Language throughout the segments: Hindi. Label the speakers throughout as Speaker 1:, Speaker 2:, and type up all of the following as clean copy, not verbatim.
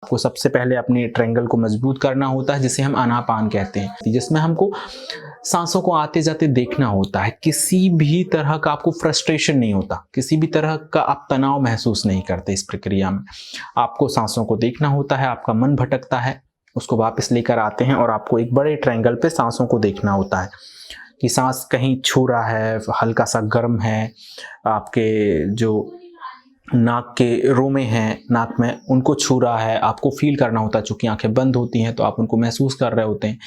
Speaker 1: आपको सबसे पहले अपने ट्रायंगल को मजबूत करना होता है, जिसे हम आनापान कहते हैं, जिसमें हमको सांसों को आते जाते देखना होता है। किसी भी तरह का आपको फ्रस्ट्रेशन नहीं होता, किसी भी तरह का आप तनाव महसूस नहीं करते इस प्रक्रिया में। आपको सांसों को देखना होता है, आपका मन भटकता है, उसको वापस लेकर आते हैं और आपको एक बड़े ट्रायंगल पे सांसों को देखना होता है कि सांस कहीं छू रहा है, हल्का सा गर्म है, आपके जो नाक के रोमे हैं नाक में उनको छू रहा है, आपको फील करना होता है। चूंकि आंखें बंद होती हैं तो आप उनको महसूस कर रहे होते हैं।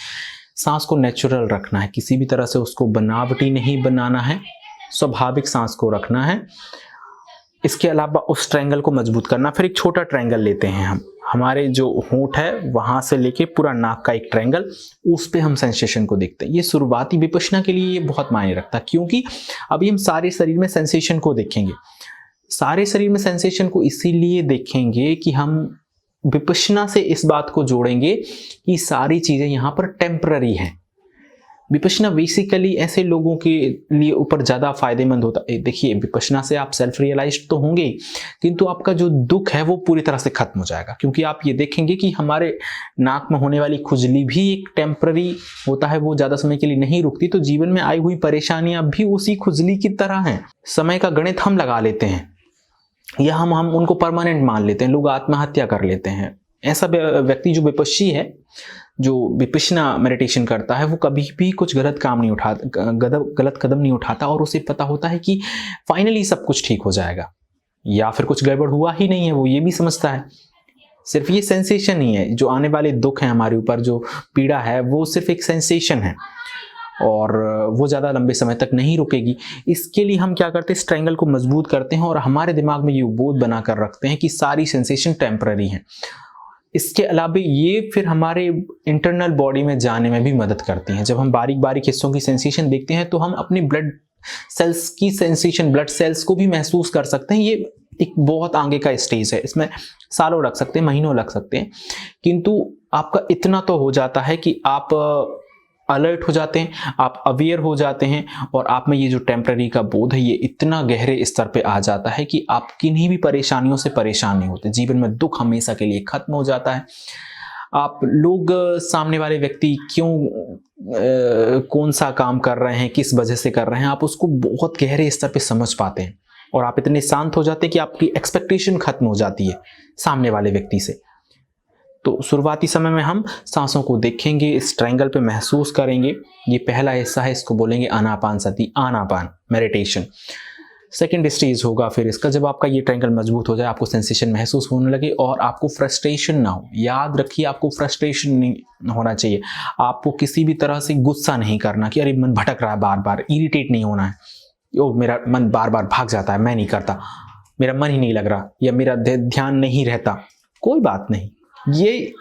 Speaker 1: सांस को नेचुरल रखना है, किसी भी तरह से उसको बनावटी नहीं बनाना है, स्वाभाविक सांस को रखना है। इसके अलावा उस ट्रायंगल को मजबूत करना। फिर एक छोटा ट्रायंगल लेते हैं हम, हमारे जो होंठ है वहां से लेके पूरा नाक का एक ट्रायंगल, उस पे हम सेंसेशन को देखते हैं। ये शुरुआती विपश्यना के लिए ये बहुत मायने रखता है, क्योंकि अभी हम सारे शरीर में सेंसेशन को देखेंगे। सारे शरीर में सेंसेशन को इसीलिए देखेंगे कि हम विपश्यना से इस बात को जोड़ेंगे कि सारी चीजें यहाँ पर टेम्पररी हैं। विपश्यना बेसिकली ऐसे लोगों के लिए ऊपर ज़्यादा फायदेमंद होता है। देखिए, विपश्यना से आप सेल्फ रियलाइज्ड तो होंगे, किंतु आपका जो दुख है वो पूरी तरह से खत्म हो जाएगा, क्योंकि आप ये देखेंगे कि हमारे नाक में होने वाली खुजली भी एक टेम्पररी होता है, वो ज़्यादा समय के लिए नहीं रुकती। तो जीवन में आई हुई परेशानियां भी उसी खुजली की तरह हैं। समय का गणित हम लगा लेते हैं या हम उनको परमानेंट मान लेते हैं, लोग आत्महत्या कर लेते हैं। ऐसा व्यक्ति जो विपश्यी है, जो विपश्यना मेडिटेशन करता है, वो कभी भी कुछ गलत काम नहीं उठाता, गलत कदम नहीं उठाता, और उसे पता होता है कि फाइनली सब कुछ ठीक हो जाएगा, या फिर कुछ गड़बड़ हुआ ही नहीं है, वो ये भी समझता है। सिर्फ ये सेंसेशन ही है, जो आने वाले दुख है हमारे ऊपर, जो पीड़ा है, वो सिर्फ एक सेंसेशन है और वो ज़्यादा लंबे समय तक नहीं रुकेगी। इसके लिए हम क्या करते हैं, इस ट्रायंगल को मजबूत करते हैं और हमारे दिमाग में ये बोध बनाकर रखते हैं कि सारी सेंसेशन टेम्पररी हैं। इसके अलावा ये फिर हमारे इंटरनल बॉडी में जाने में भी मदद करती हैं। जब हम बारीक बारीक हिस्सों की सेंसेशन देखते हैं तो हम अपने ब्लड सेल्स की सेंसेशन, ब्लड सेल्स को भी महसूस कर सकते हैं। ये एक बहुत आगे का स्टेज है, इसमें सालों लग सकते हैं, महीनों लग सकते हैं, किंतु आपका इतना तो हो जाता है कि आप अलर्ट हो जाते हैं, आप अवेयर हो जाते हैं, और आप में ये जो टेम्पररी का बोध है ये इतना गहरे स्तर पे आ जाता है कि आप किन्हीं भी परेशानियों से परेशान नहीं होते। जीवन में दुख हमेशा के लिए खत्म हो जाता है। आप लोग सामने वाले व्यक्ति क्यों कौन सा काम कर रहे हैं, किस वजह से कर रहे हैं, आप उसको बहुत गहरे स्तर पे समझ पाते हैं, और आप इतने शांत हो जाते हैं कि आपकी एक्सपेक्टेशन खत्म हो जाती है सामने वाले व्यक्ति से। तो शुरुआती समय में हम सांसों को देखेंगे, इस ट्रायंगल पे महसूस करेंगे। ये पहला हिस्सा है, इसको बोलेंगे आनापान सती, आनापान मेडिटेशन। सेकेंड स्टेज होगा फिर इसका, जब आपका ये ट्रायंगल मजबूत हो जाए, आपको सेंसेशन महसूस होने लगे और आपको फ्रस्ट्रेशन ना हो। याद रखिए, आपको फ्रस्ट्रेशन नहीं होना चाहिए। आपको किसी भी तरह से गुस्सा नहीं करना कि अरे मन भटक रहा है, बार बार इरिटेट नहीं होना है, ओ मेरा मन बार बार भाग जाता है, मैं नहीं करता, मेरा मन ही नहीं लग रहा, या मेरा ध्यान नहीं रहता। कोई बात नहीं, ये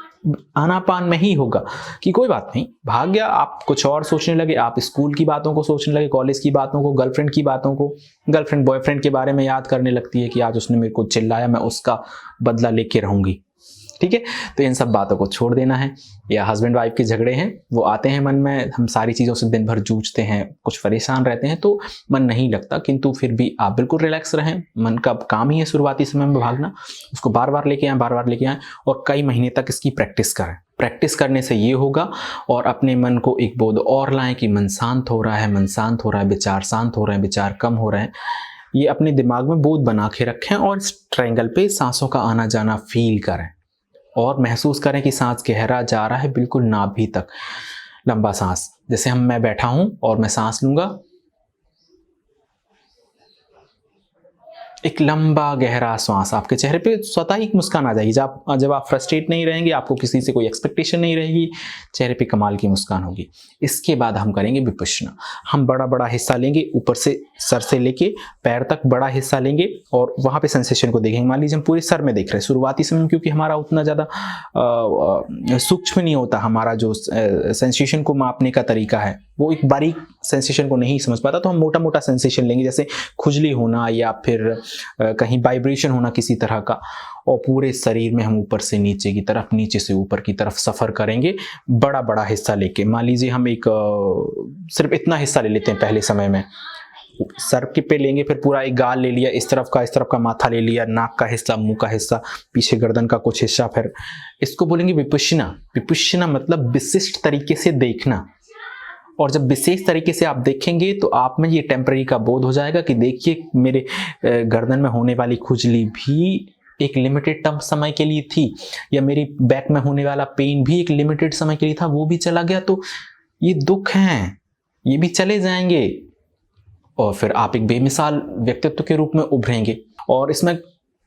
Speaker 1: आनापान में ही होगा कि कोई बात नहीं, भाग गया, आप कुछ और सोचने लगे, आप स्कूल की बातों को सोचने लगे, कॉलेज की बातों को, गर्लफ्रेंड की बातों को, गर्लफ्रेंड बॉयफ्रेंड के बारे में याद करने लगती है कि आज उसने मेरे को चिल्लाया, मैं उसका बदला लेके रहूंगी। ठीक है, तो इन सब बातों को छोड़ देना है। या हस्बैंड वाइफ के झगड़े हैं, वो आते हैं मन में, हम सारी चीज़ों से दिन भर जूझते हैं, कुछ परेशान रहते हैं तो मन नहीं लगता, किंतु फिर भी आप बिल्कुल रिलैक्स रहें। मन का काम ही है शुरुआती समय में भागना, उसको बार बार लेके आए, बार बार लेके आए, और कई महीने तक इसकी प्रैक्टिस करें। प्रैक्टिस करने से ये होगा, और अपने मन को एक बोध और लाएं कि मन शांत हो रहा है, मन शांत हो रहा है, विचार शांत हो रहे हैं, विचार कम हो रहे हैं। ये अपने दिमाग में बोध बना के रखें और इस ट्रायंगल पे सांसों का आना जाना फील करें और महसूस करें कि सांस गहरा जा रहा है, बिल्कुल नाभि तक लंबा सांस। जैसे मैं बैठा हूं और मैं सांस लूंगा, एक लंबा गहरा श्वास, आपके चेहरे पे स्वतः ही एक मुस्कान आ जाएगी। जब आप फ्रस्ट्रेट नहीं रहेंगे, आपको किसी से कोई एक्सपेक्टेशन नहीं रहेगी, चेहरे पे कमाल की मुस्कान होगी। इसके बाद हम करेंगे विपश्यना। हम बड़ा बड़ा हिस्सा लेंगे, ऊपर से सर से लेके पैर तक बड़ा हिस्सा लेंगे और वहाँ पे सेंसेशन को देखेंगे। मान लीजिए हम पूरे सर में देख रहे हैं शुरुआती समय में, क्योंकि हमारा उतना ज़्यादा सूक्ष्म नहीं होता, हमारा जो सेंसेशन को मापने का तरीका है वो एक बारीक सेंसेशन को नहीं समझ पाता, तो हम मोटा मोटा सेंसेशन लेंगे, जैसे खुजली होना या फिर कहीं वाइब्रेशन होना किसी तरह का, और पूरे शरीर में हम ऊपर से नीचे की तरफ, नीचे से ऊपर की तरफ सफर करेंगे बड़ा बड़ा हिस्सा लेके। मान लीजिए हम एक सिर्फ इतना हिस्सा ले लेते हैं पहले समय में, सर के पे लेंगे, फिर पूरा एक गाल ले लिया, इस तरफ का माथा ले लिया, नाक का हिस्सा, मुंह का हिस्सा, पीछे गर्दन का कुछ हिस्सा, फिर इसको बोलेंगे विपश्यना। विपश्यना मतलब विशिष्ट तरीके से देखना। और जब विशेष तरीके से आप देखेंगे तो आप में ये टेम्पररी का बोध हो जाएगा कि देखिए मेरे गर्दन में होने वाली खुजली भी एक लिमिटेड टर्म समय के लिए थी, या मेरी बैक में होने वाला पेन भी एक लिमिटेड समय के लिए था, वो भी चला गया। तो ये दुख हैं, ये भी चले जाएंगे, और फिर आप एक बेमिसाल व्यक्तित्व के रूप में उभरेंगे। और इसमें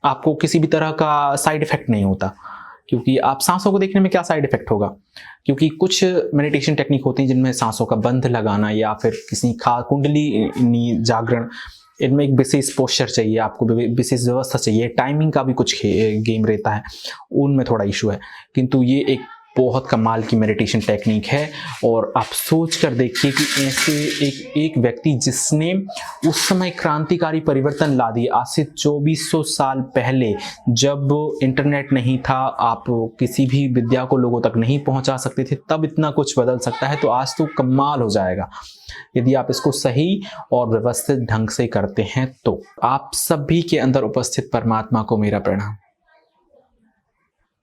Speaker 1: आपको किसी भी तरह का साइड इफेक्ट नहीं होता, क्योंकि आप सांसों को देखने में क्या साइड इफेक्ट होगा, क्योंकि कुछ मेडिटेशन टेक्निक होती हैं जिनमें सांसों का बंध लगाना या फिर किसी कुंडली जागरण, इनमें एक विशेष पोस्चर चाहिए, आपको विशेष व्यवस्था चाहिए, टाइमिंग का भी कुछ गेम रहता है, उनमें थोड़ा इशू है। किंतु ये एक बहुत कमाल की मेडिटेशन टेक्निक है। और आप सोच कर देखिए कि ऐसे एक व्यक्ति जिसने उस समय क्रांतिकारी परिवर्तन ला दिए, आज से 2400 साल पहले, जब इंटरनेट नहीं था, आप किसी भी विद्या को लोगों तक नहीं पहुंचा सकते थे, तब इतना कुछ बदल सकता है। तो आज तो कमाल हो जाएगा यदि आप इसको सही और व्यवस्थित ढंग से करते हैं। तो आप सभी के अंदर उपस्थित परमात्मा को मेरा प्रणाम।